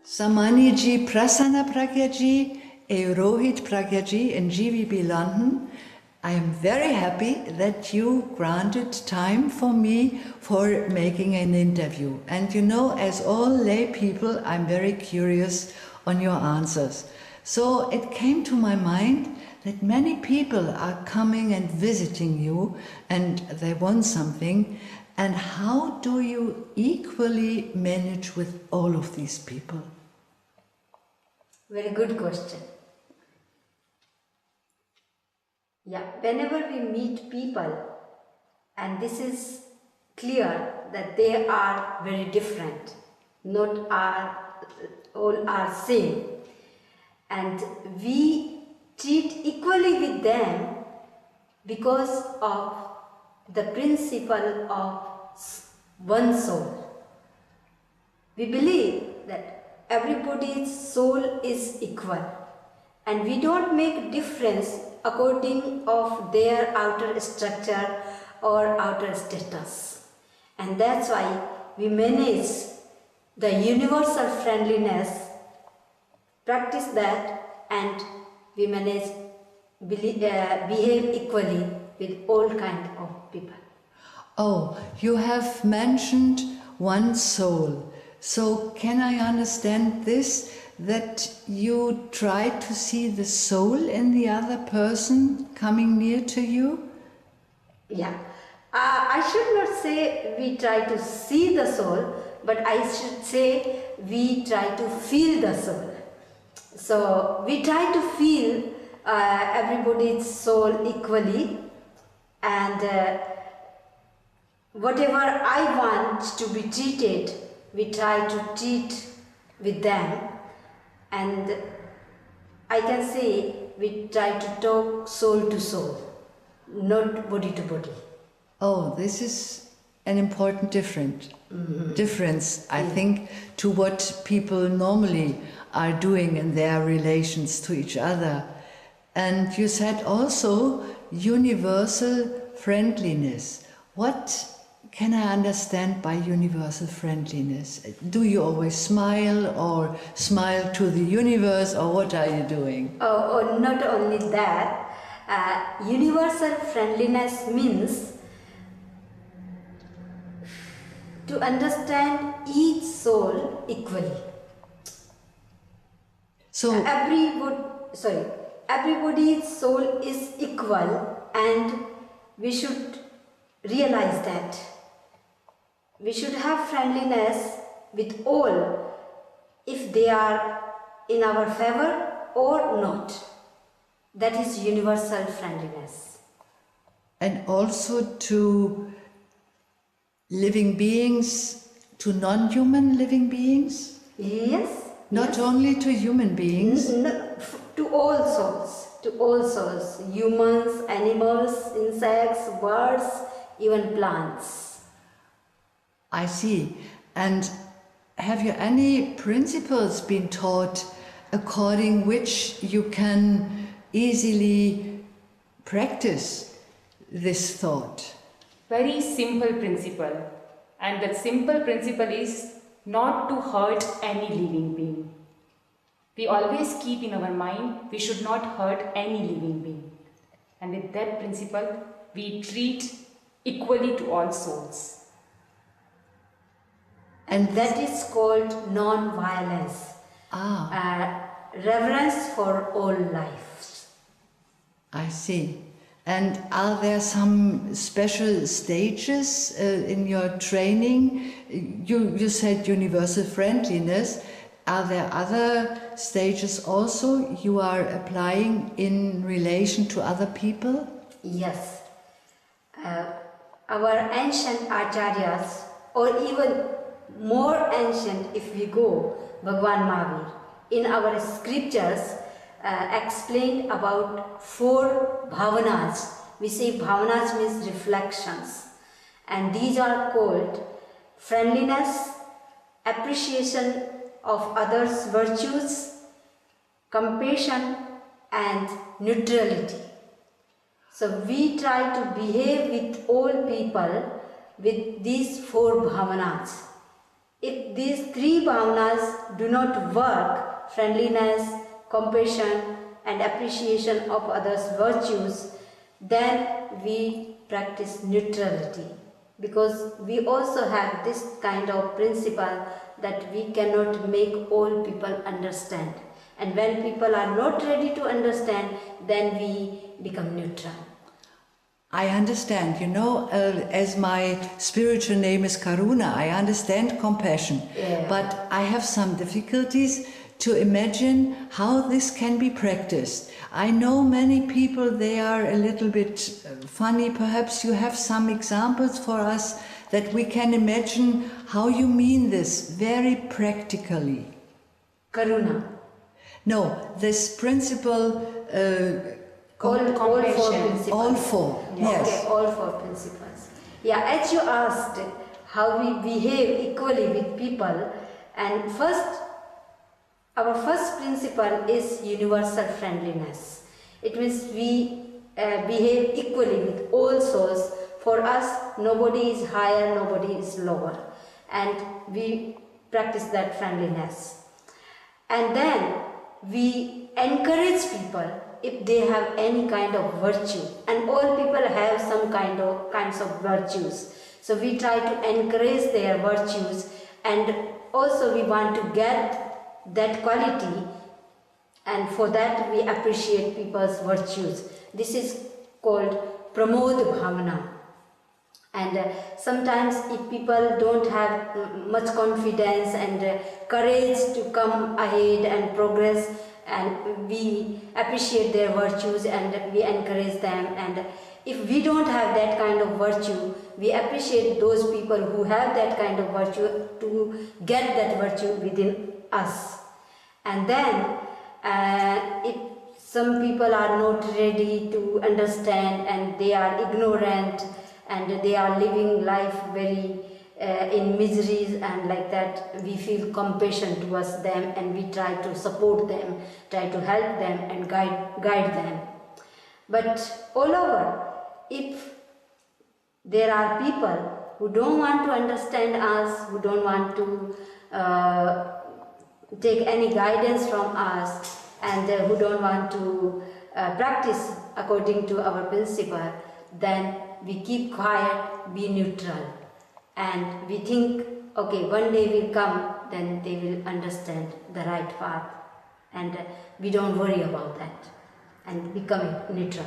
Samaniji Prasanna Pragya and Rohit Pragya in JVB London. I am very happy that you granted time for me for making an interview. And you know, as all lay people, I'm very curious on your answers. So it came to my mind that many people are coming and visiting you and they want something. And how do you equally manage with all of these people? Very good question. Yeah, whenever we meet people, and this is clear that they are very different, not all are same, and we treat equally with them because of the principle of one soul. We believe that everybody's soul is equal, and we don't make difference according of their outer structure or outer status. And that's why we manage the universal friendliness, practice that, and we manage behave equally with all kind of people. Oh, you have mentioned one soul. So can I understand this, that you try to see the soul in the other person coming near to you? Yeah. I should not say we try to see the soul, but I should say we try to feel the soul. So we try to feel everybody's soul equally, and whatever I want to be treated, we try to treat with them, and I can say we try to talk soul to soul, not body to body. Oh, this is an important difference, I think, to what people normally are doing in their relations to each other. And you said also universal friendliness. What can I understand by universal friendliness? Do you always smile or smile to the universe, or what are you doing? Oh, not only that. Universal friendliness means to understand each soul equally. So everybody's soul is equal, and we should realize that. We should have friendliness with all, if they are in our favor or not. That is universal friendliness. And also to living beings, to non-human living beings? Yes. Not only to human beings? To all souls, humans, animals, insects, birds, even plants. I see. And have you any principles been taught according which you can easily practice this thought? Very simple principle. And that simple principle is not to hurt any living being. We always keep in our mind we should not hurt any living being. And with that principle, we treat equally to all souls. And that is called non-violence. Reverence for all life. I see. And are there some special stages in your training? You said universal friendliness. Are there other stages also you are applying in relation to other people? Yes. Our ancient acharyas, or even more ancient if we go, Bhagwan Mahavir, in our scriptures explained about 4 bhavanas. We say bhavanas means reflections, and these are called friendliness, appreciation of others' virtues, compassion, and neutrality. So we try to behave with all people with these 4 bhavanas. If these three bhavanas do not work, friendliness, compassion and appreciation of others' virtues, then we practice neutrality. Because we also have this kind of principle that we cannot make all people understand. And when people are not ready to understand, then we become neutral. I understand, as my spiritual name is Karuna, I understand compassion. Yeah. But I have some difficulties to imagine how this can be practiced. I know many people, they are a little bit funny. Perhaps you have some examples for us that we can imagine how you mean this very practically. Karuna. No, this principle... All four principles. All four, yes. Okay, all four principles. Yeah, as you asked, how we behave equally with people, and our first principle is universal friendliness. It means we behave equally with all souls. For us, nobody is higher, nobody is lower, and we practice that friendliness. And then we encourage people if they have any kind of virtue, and all people have some kinds of virtues. So we try to encourage their virtues, and also we want to get that quality, and for that we appreciate people's virtues. This is called pramod bhavana. And sometimes if people don't have much confidence and courage to come ahead and progress, and we appreciate their virtues and we encourage them, and if we don't have that kind of virtue, we appreciate those people who have that kind of virtue to get that virtue within us. And then if some people are not ready to understand and they are ignorant and they are living life very in miseries and like that, we feel compassion towards them and we try to support them, try to help them and guide them. But all over, if there are people who don't want to understand us, who don't want to take any guidance from us, and who don't want to practice according to our principle, then we keep quiet, be neutral. And we think, okay, one day will come, then they will understand the right path. And we don't worry about that and become neutral.